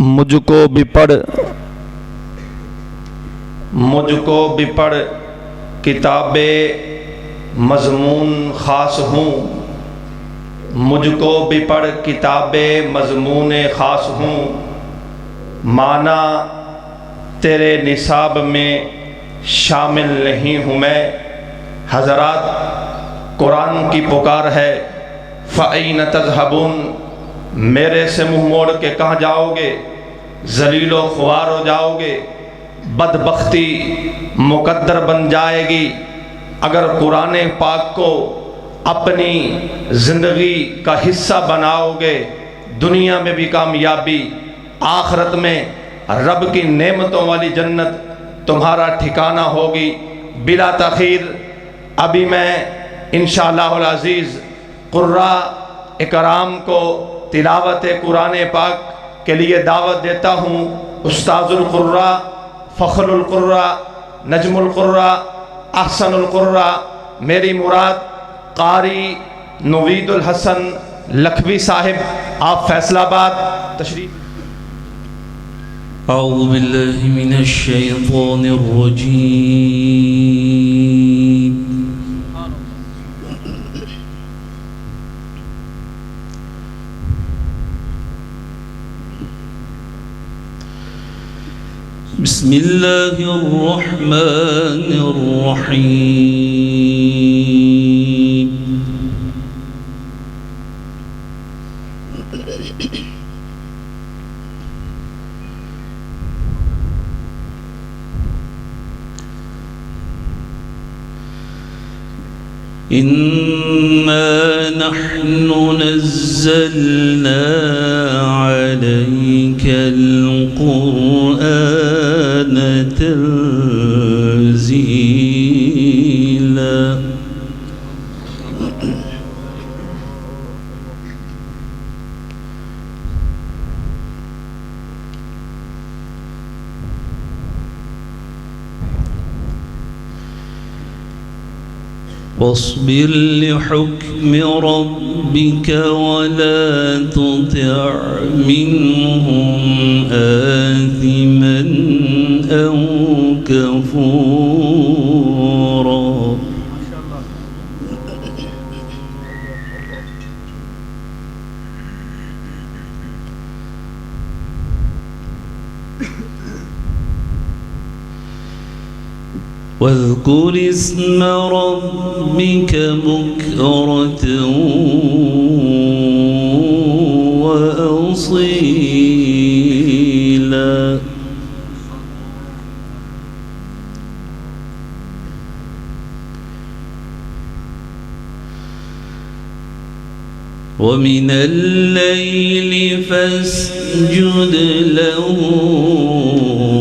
मुझको भी पढ़ किताबे मज़मून ख़ास हूँ, मुझको भी पढ़ किताबे मज़मून ख़ास हूँ, माना तेरे निसाब में शामिल नहीं हूँ मैं। हज़रात, कुरान की पुकार है, फ़अय्न तज़हबून, मेरे से मुँह मोड़ के कहाँ जाओगे, ज़लीलो ख्वार हो जाओगे, बदबख्ती मुकद्दर बन जाएगी अगर कुरान पाक को अपनी ज़िंदगी का हिस्सा बनाओगे। दुनिया में भी कामयाबी, आखिरत में रब की नेमतों वाली जन्नत तुम्हारा ठिकाना होगी। बिला तख़ीर अभी मैं इंशाअल्लाहुल अज़ीज़ कुर्रा इकराम को तिलावत कुरान पाक के लिए दावत देता हूँ। उस्ताज़ुल कुर्रा, फ़ख्रुल कुर्रा, नजमुल कुर्रा, अहसनुल कुर्रा, मेरी मुराद कारी नवीदुल हसन लखवी साहिब, आप फैसलाबाद तशरीफ़। अऊज़ु बिल्लाहि मिनश शैतानिर रजीम। बिस्मिल्लाहिर रहमानिर रहीम। इन्ना नहनु नज़्ज़लना अलैकल क़ुरआन तंज़ीला। واصبر لحكم ربك ولا تطع منهم آثما أو كفورا. واذكر اسم ربك بكرة وأصيلا. ومن الليل فاسجد له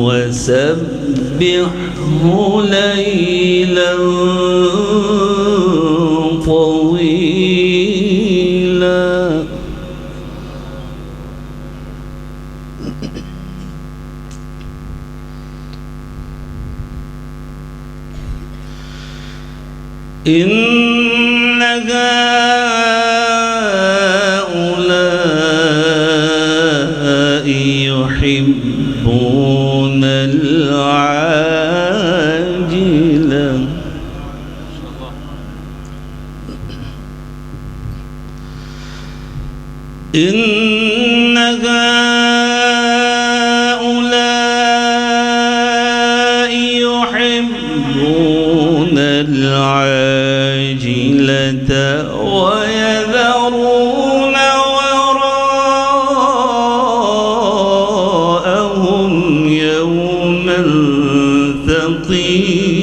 وسبحه ليلا طويلا. إن هؤلاء يحبون العاجلة إن هؤلاء يحبون العاجلة ويذرون وراءهم يوما ثقيلا.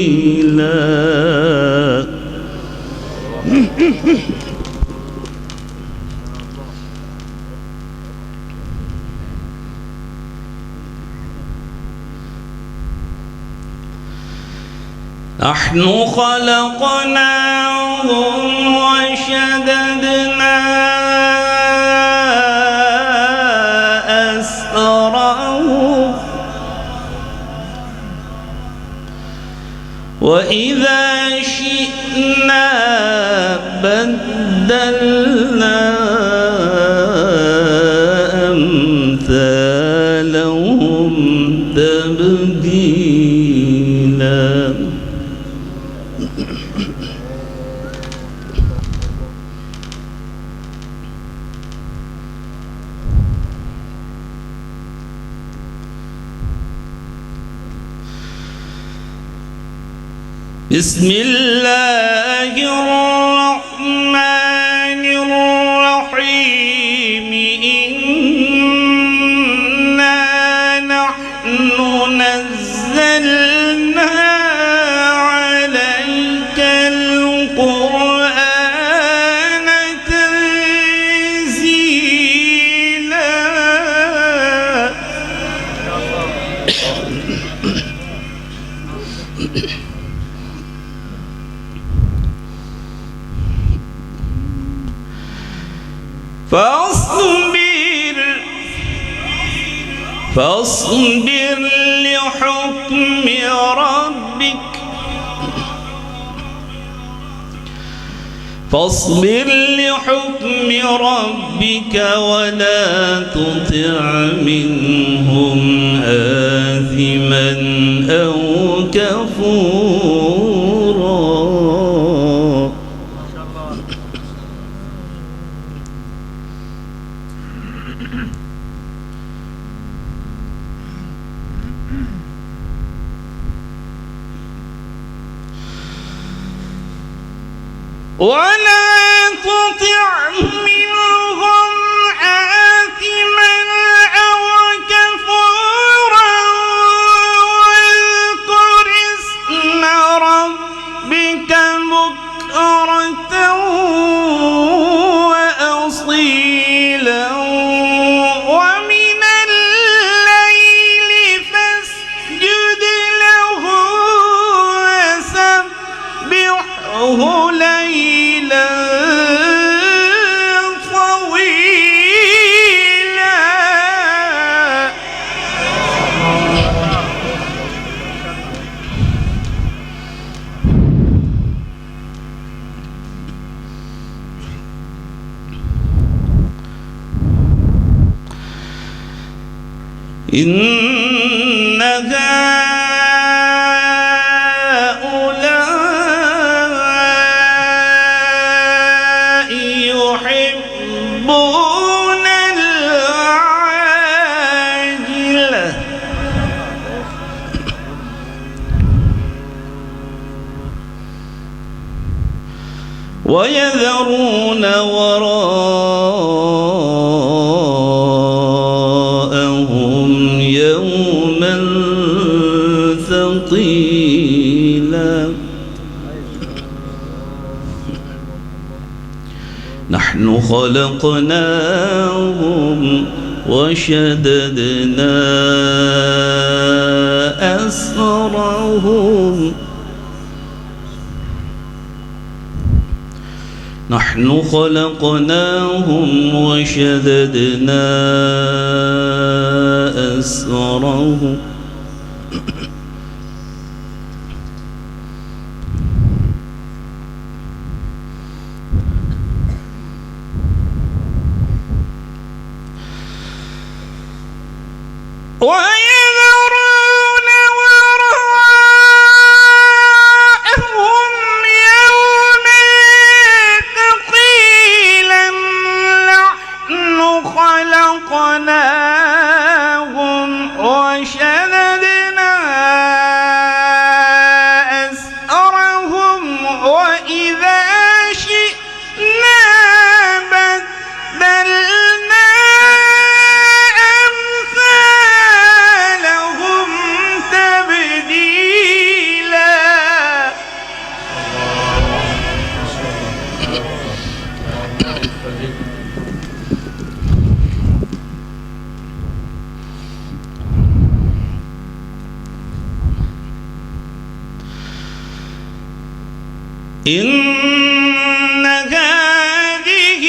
نحن خلقناهم وشددنا أسرهم وإذا شئنا بدلنا أمثالهم لهم تبديلا. بسم الله الرحمن الرحيم. إنا نحن نزلنا عليك القرآن تنزيلا. فاصبر لحكم ربك ولا تطع منهم آثما أو كفورا. ولا تطع منهم آثما أو كفورا واذكر اسم ربك بكرة وأصيلا ومن الليل فاسجد له وسبحه ليلا طويلا. إن هؤلاء يحبون العاجلة ويذرون وراءهم يوما ثقيلا. نحن خلقناهم وشددنا أسرهم ويذرون وراءهم يوما ثقيلا. نحن خلقناهم وشددنا أسرهم وإذا شئنا بدلنا أمثالهم تبديلا. إن هذه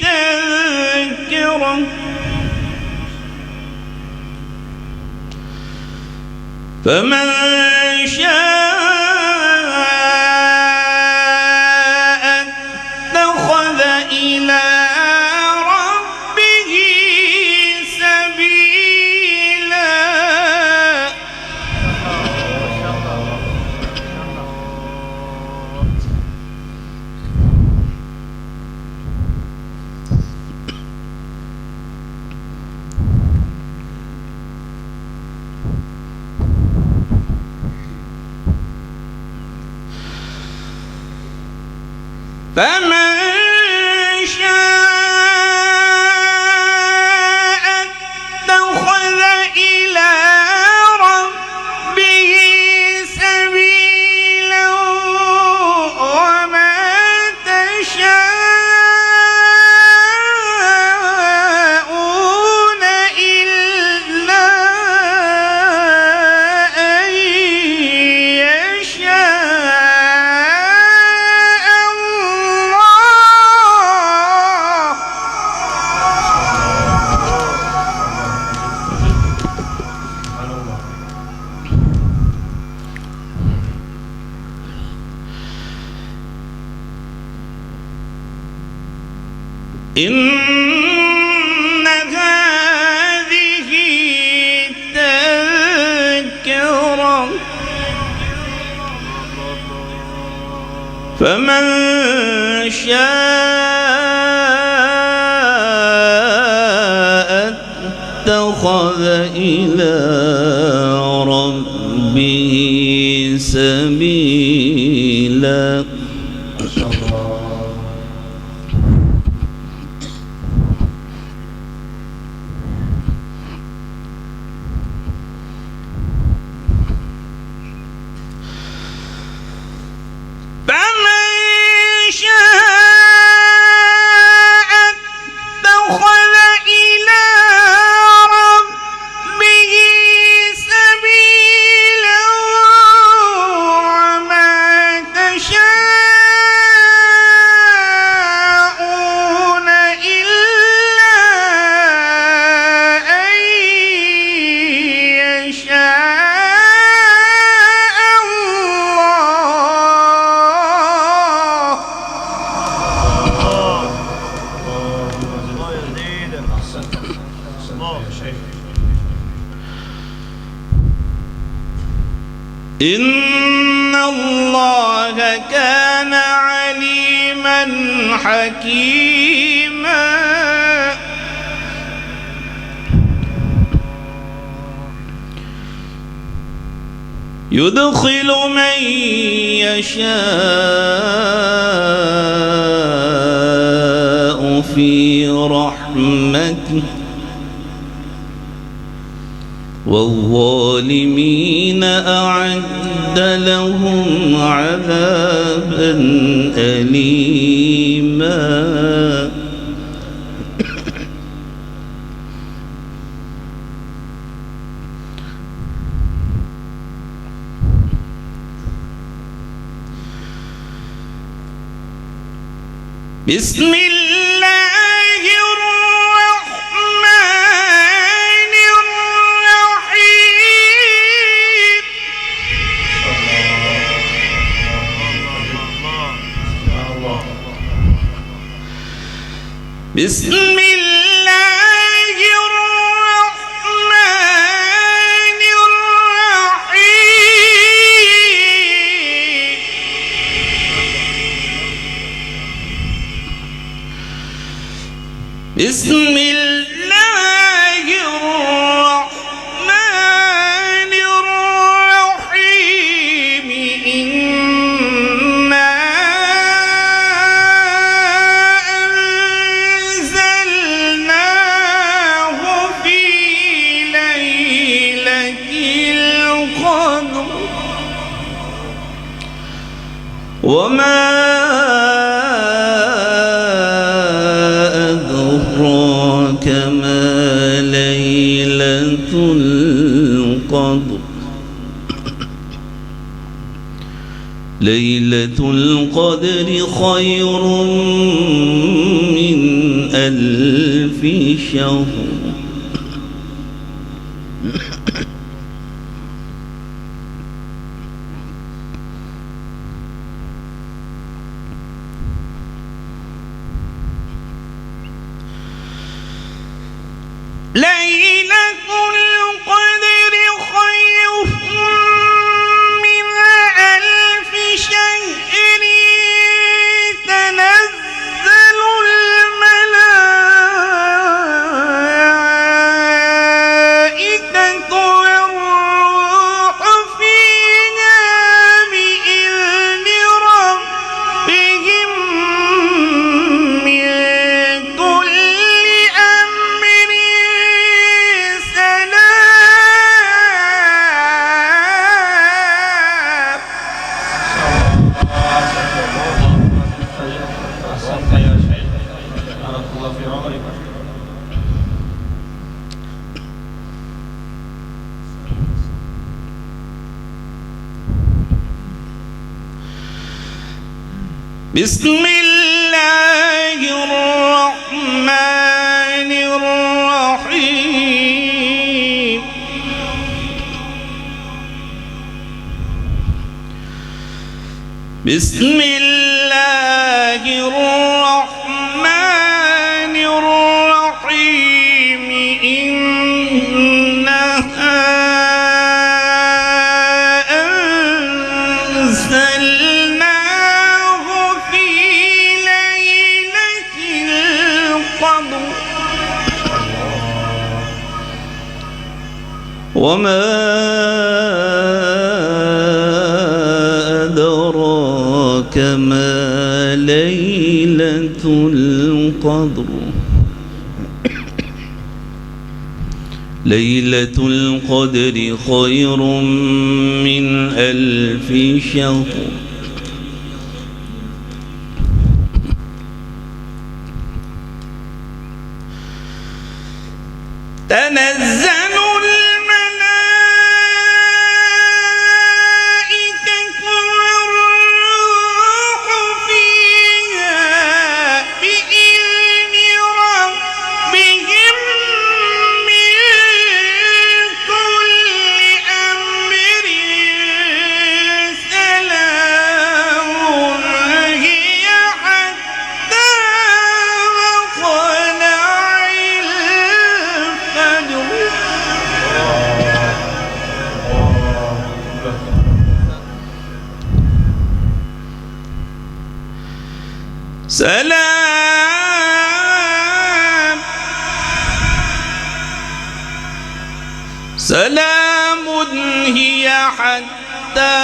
تذكرة فمن شاء اتخذ إلى ربه سبيلا. إن هذه تذكرة فمن شاء اتخذ إلى ربه سبيلا. إن الله كان عليما حكيما. يدخل من يشاء في رحمته والظالمين أعد لهم عذابا أليما. بسم الله الرحمن الرحيم. بسم الله الرحمن الرحيم. بسم الله الرحمن الرحيم. إنا أنزلناه في ليلة القدر وما أدراك ما ليلة القدر. ليلة القدر خير من 1000 شهر. ليلة القدر خير من 1000 شهر. تنزل الملائكة والروح فيها بإذن ربهم من كل أمر بسم الله الرحمن الرحيم. بسم الله الرحمن وما أدراك ما ليلة القدر ليلة القدر خير من 1000 شهر تنزل سلام هي حتى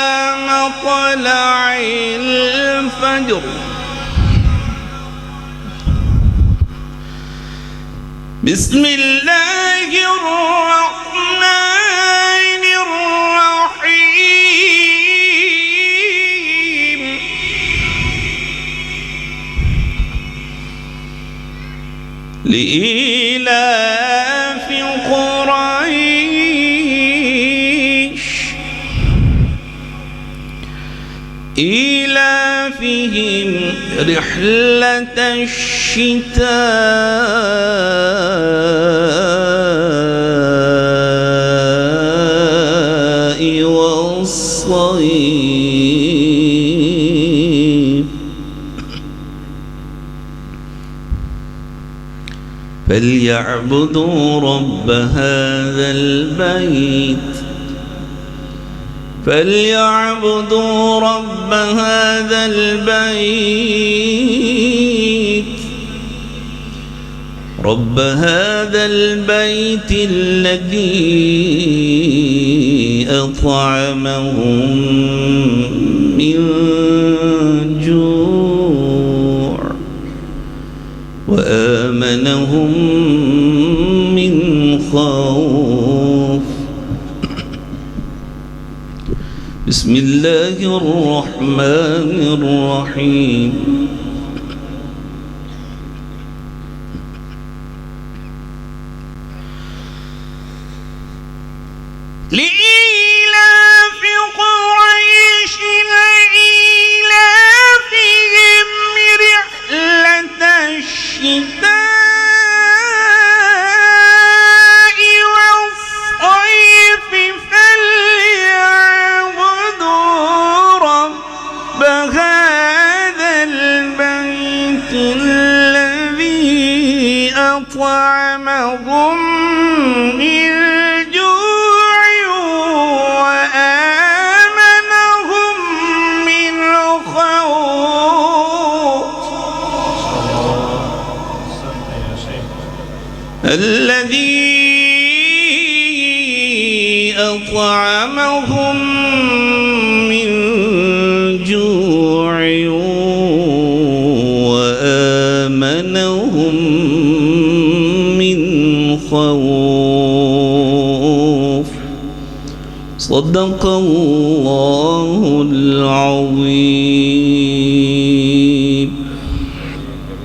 مطلع الفجر بسم الله الرحمن الرحيم لإيلاف قريش إيلافهم رحلة الشتاء والصيف فليعبدوا رب هذا البيت فليعبدوا رب هذا البيت الذي أطعمهم من جوع وآمنهم من خوف بسم الله الرحمن الرحيم لإيلاف قريش إيلافهم رحلة الشتاء والصيف فليعبدوا رب هذا البيت الذي أطعمهم من جوع وآمنهم من خوف الذي أطعمهم من جوع وآمنهم من خوف صدق الله العظيم.